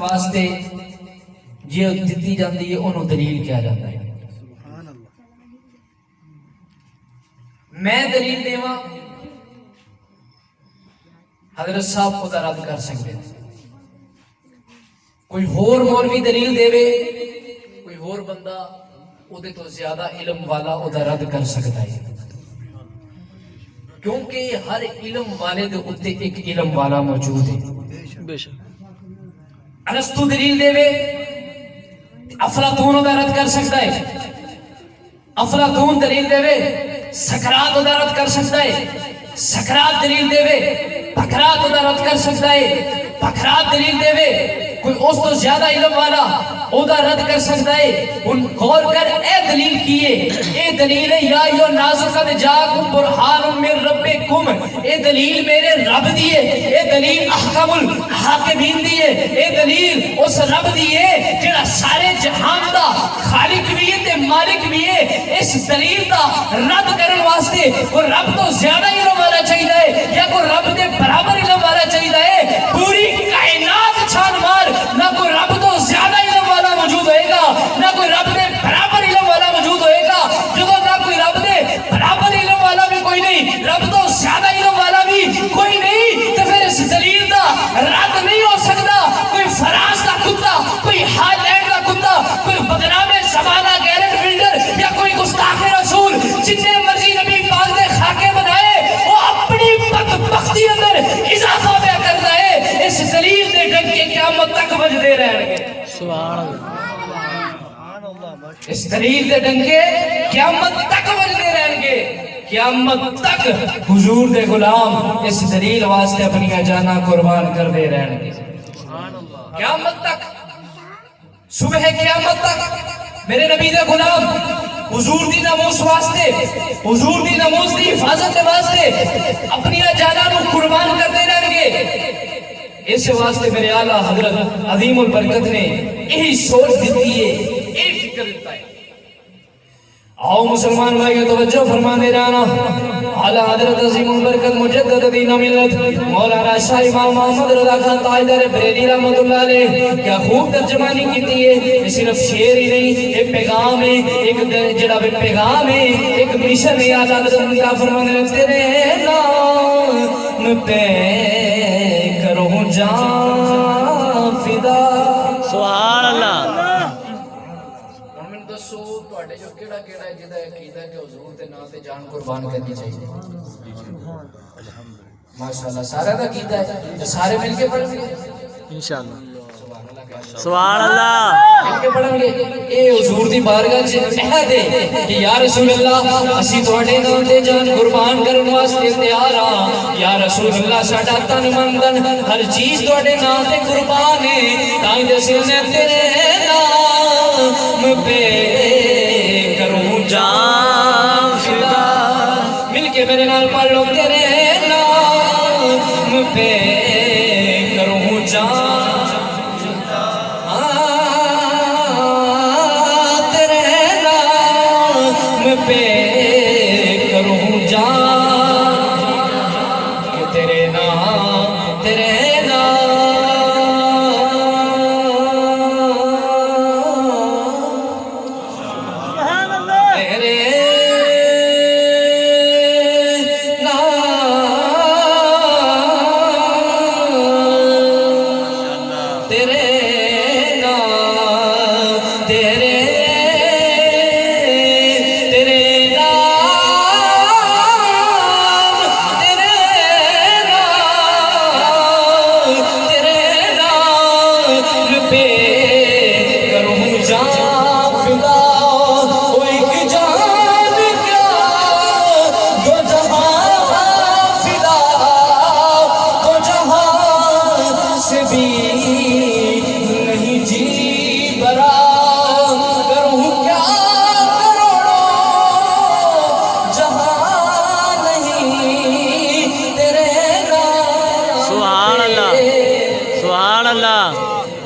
واسطے جے دتی جاندی ہے انہوں دلیل کیا جاتا ہے. میں دلیل دیواں حضرت صاحب کو رد کر سکتے ہیں. کوئی ہور مولوی دلیل دے وے کوئی ہور بندہ او دے تو زیادہ علم والا او دا رد کر سکتا ہے. کیونکہ ہر علم والے دے اتے ایک علم والا موجود ہے. بے شک ارسطو دلیل دے وے افلاطون دا رد کر سکتا ہے. افلاطون دلیل دے وے سقراط دا رد کر سکتا ہے. سقراط دلیل دے وے بکرات دا رد کر سکتا ہے. بکرات دلیل دے وے کوئی اس تو زیادہ علم والا او دا رد کر سکتا ہے. ان غور کر اے دلیل کیے اے دلیل ہے یا ایو الناس قد جاءکم برہان من ربکم. اے دلیل میرے رب دیئے. اے دلیل احکم الحاکمین دیئے. اے دلیل اس رب دیئے جڑا سارے جہان دا خالق بھی ہے تے مالک بھی ہے. اس دلیل دا رد کرن واسطے کوئی رب تو زیادہ علم والا چاہیے یا کوئی رب دے برابر علم والا چاہیے. پوری کائنات چھان مار نہ کوئی رب تو زیادہ علم والا موجود ہوئے گا نہ کوئی رب دے برابر علم والا موجود ہوئے گا. جب نہ کوئی رب دے برابر علم والا بھی کوئی نہیں رب تو زیادہ علم والا بھی کوئی نہیں تو پھر اس دلیل دا رد نہیں ہو سکتا. کوئی فراز دا کتا کوئی ہائی لینڈ دا کتا کوئی بدنام زمانہ گیرٹ بلڈر یا کوئی گستاخ رسول جتنے مرضی نبی پاک دے خاکے بنائے وہ اپنی بدبختی اندر اضافہ پہ کرتا ہے. اس دلیل دے ڈنکے قیامت تک بجدے رہن گے. سبحان اللہ اس دلیل دے ڈنکے قیامت تک بجدے رہن گے. قیامت تک حضور دے غلام اس دلیل واسطے اپنی جانا قربان کر دے رہن گے. قیامت تک صبح قیامت تک میرے نبی دے غلام حضور دی ناموس واسطے حضور دی ناموس دی حفاظت واسطے اپنی جانا نو قربان کر دے رہن گے. اس واسطے میرے اعلیٰ حضرت عظیم البرکت نے یہی سوچ دیتی ہے یہی فکر دیتا ہے. آؤ مسلمان بھائی توجہ فرما دے رہا اعلیٰ حضرت عظیم البرکت مجدد دین ملت مولانا شاہ امام محمد رضا خان تاجدار بریلی رحمت اللہ علیہ کیا خوب ترجمانی کیتی ہے. صرف شعر ہی نہیں ایک پیغام ہے ایک جڑا پیغام ہے ایک مشن ہے. اعلیٰ حضرت کیا فرما دے تیرے نام پہ کروں جان فدا. سبحان اللہ دسو تواڈے جو کیڑا کیڑا ہے جدا عقیدہ ہے کہ حضور دے نام تے جان قربان کرنی چاہیے. ماشاءاللہ سارا دا عقیدہ ہے تے سارے مل کے پڑھیں گے انشاءاللہ. سبحان اللہ مل کے پڑھیں گے. اے حضور دی بارگاہ وچ عہد ہے کہ یا رسول اللہ اسی تواڈے نام تے جان قربان کرن واسطے تیار ہاں. یا رسول اللہ ساڈا تن من دن ہر چیز تواڈے نام تے قربان ہے. تائیں دے سر نے تیرے نام پہ کروں جان فدا. مل کے میرے نال پڑھ لو تیرے نام پہ کروں جان تیرے نام پہ کروں جان کہ تیرے نام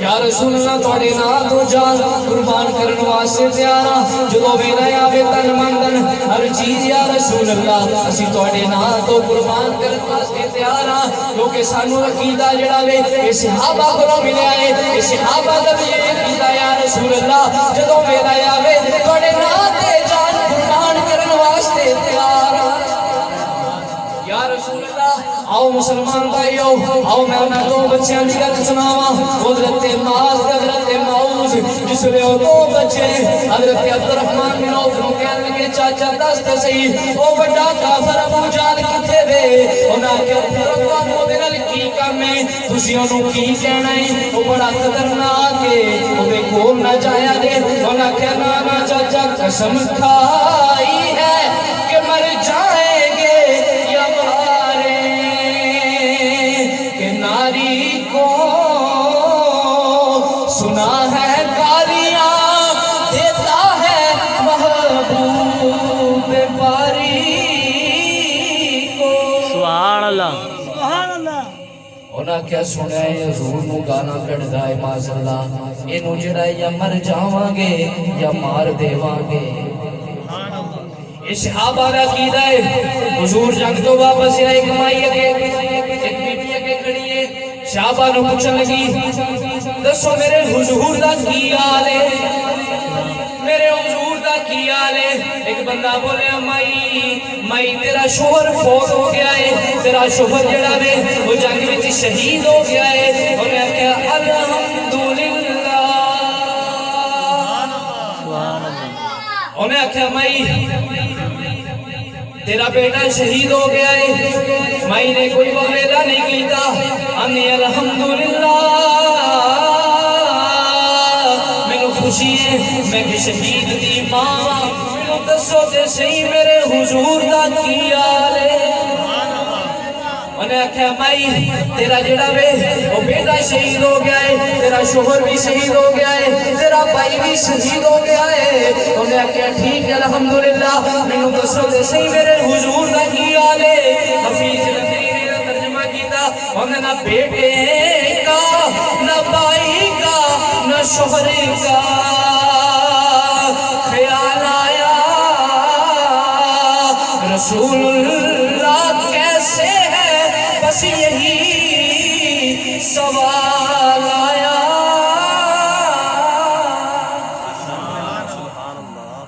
یا رسول اللہ تھوڑے نام تو جان قربان کرن واسطے تیار ہاں جدوں ویلا آوے تن من دن ہر چیز یا رسول اللہ اسی تھوڑے نام تو قربان کرن واسطے تیار ہاں کیونکہ سانو عقیدہ جڑا وے اے صحابہ کولوں ملیا ہے اے صحابہ دا بھی عقیدہ یا رسول اللہ جدوں ویلا آوے تھوڑے نام تے جان قربان کرن واسطے تیار ہاں یا رسول اللہ آؤ مسلمان بھائیو آؤ میں دو بچیاں دی گل سناواں حضرت معاذ حضرت معوذ جس لے وہ دو بچے حضرت عبد الرحمن بن عوف نو کہن لگے چاچا دس تے صحیح او بڑا کافر ابو جہل کتے وے انہاں کہ ربا نو دے نال کی کام ہے تسی اونوں کی کہنا ہے او بڑا خطرناک ہے او دے کول نہ جایا دے انہاں کہ نا چاچا قسم کھائی ہے کہ مر جائیں گے یا مارے کہ ناری کو سنا ہے گالیاں دیتا ہے محبوب باری کو سبحان اللہ انہاں کیا سنا ہے حضور نو گانا کڑدا ہے معاذ اللہ اینو جڑا ہے یا مر جاواں گے یا مار دیواں گے یہ صحابہ کا عقیدہ ہے حضور جنگ تو واپس آئے کمائی اگے ایک بی بی اگے کھڑی ہے صحابہ نو پوچھن لگی دسو میرے حضور دا کی حال ہے میرے حضور دا کی حال ہے ایک بندہ بولے مائی تیرا شوہر فوت ہو گیا ہے تیرا شوہر جڑا وے وہ جنگ وچ شہید ہو گیا ہے انہیں کہا الحمدللہ انہیں کہا مائی تیرا بیٹا شہید ہو گیا ہے مائی نے کوئی وعدہ نہیں کیتا انی الحمدللہ مینوں خوشی ہے میں کہ شہید دی ماں مینوں دسو تے صحیح میرے حضور دا کی حال ہے انہیں کہا مائی تیرا جڑا وے وہ بیٹا شہید ہو گیا ہے تیرا شوہر بھی شہید ہو گیا ہے تیرا بھائی بھی شہید ہو گیا ہے انہیں کہا ٹھیک ہے الحمدللہ مینوں دسو تے صحیح میرے حضور دا کی حال ہے حفیظ لندری نے ترجمہ کیتا انہیں نہ بیٹے کا نہ بھائی کا نہ شوہر کا خیال آیا رسول اللہ کیسے ہے بس یہی سوال آیا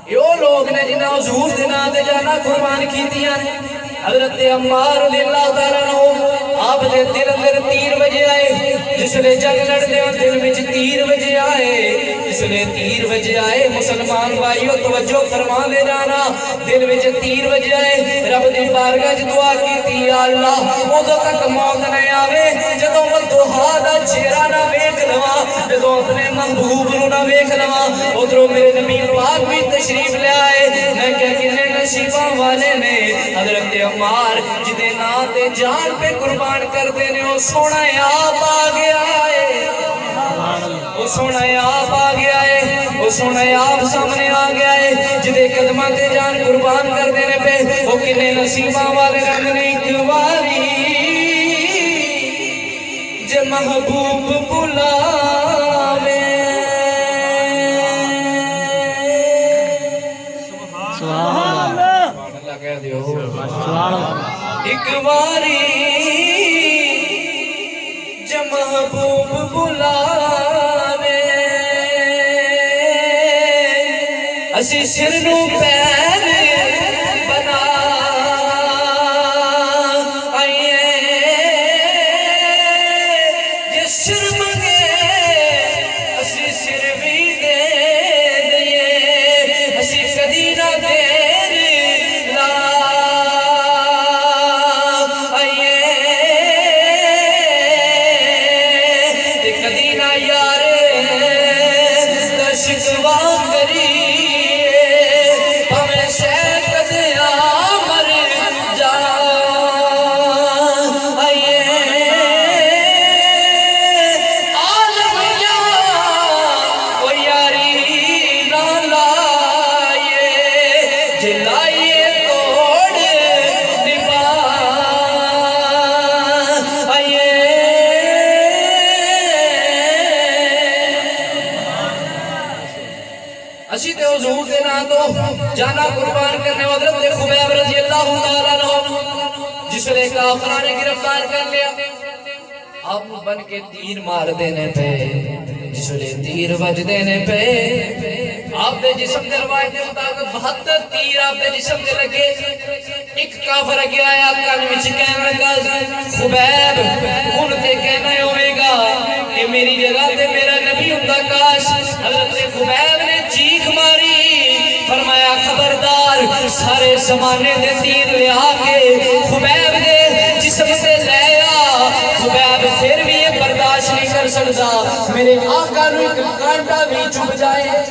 یہ لوگ نے جنہاں حضور دے نام تے جانا قربان کیتیاں نے حضرت عمار رضی اللہ تعالیٰ عنہ آپ دے دل اندر تیر بجے آئے جس لے جنگ لڑتے ہیں دل میں تیر بجے آئے جس لے تیر بجے آئے مسلمان بھائیو توجہ فرما دے جانا دل میں تیر بجے آئے رب دی بارگاہ جو دعا کی تھی یا اللہ ادھو تک موت نہ آوے جدوں وہ دوہا دا چہرہ نہ ویکھ لواں جدوں اپنے محبوب نو نہ ویکھ لواں ادھروں میرے نبی پاک بھی تشریف لے آئے میں کیا کنے نصیباں والے نے حضرت عمار جدے نام تے جان پہ قربان کر دینے وہ سونا آپ آ گیا ہے وہ سونا آپ آ گیا ہے وہ سونا آپ سامنے آ گیا ہے جدے قدمہ تے جان قربان کر دینے پہ وہ کنے نصیباں والے رندنے کیواری جے محبوب بلاوے سبحان اللہ کہہ دیو اللہ ایک باری جب محبوب بلاوے اسی سر نو پیر بنا آئیے جس سر منگے اسی سر بھی دے دئیے اسی کدی نہ دیر لا اسی تے حضور دے نا تو جانا قربان کرنے حضرت خبیب رضی اللہ تعالیٰ عنہ جس نے کافرہ نے گرفتار کر لیا آپ بن کے تیر مار دینے پہ جس نے تیر بج دینے پہ آپ دے جسم دے روایت دے مطابق 72 تیر آپ دے جسم دے لگے ایک کافر اگے آیا کان وچ کہنے لگا خبیب ہن تے کہنا ہوئے گا کہ میری جگہ تے میرا نبی ہوندا کاش حضرت خبیب نے چیخ ماری فرمایا خبردار سارے زمانے دے تیر لے آ کے خبیب دے جسم تے لے آ خبیب پھر بھی یہ برداشت نہیں کر سکتا میرے آقا نو ایک کانٹا بھی چپ جائے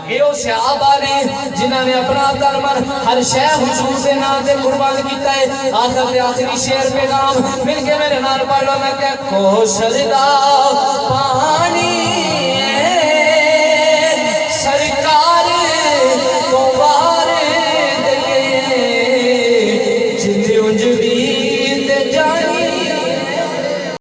یہ وہ صحابہ نے جنہاں نے اپنا تن ہر شے حضور دے نام تے قربان کیتا ہے آخر دے آخری شعر پیغام مل کے میرے نال پڑھ لو میں کہ کوشش دا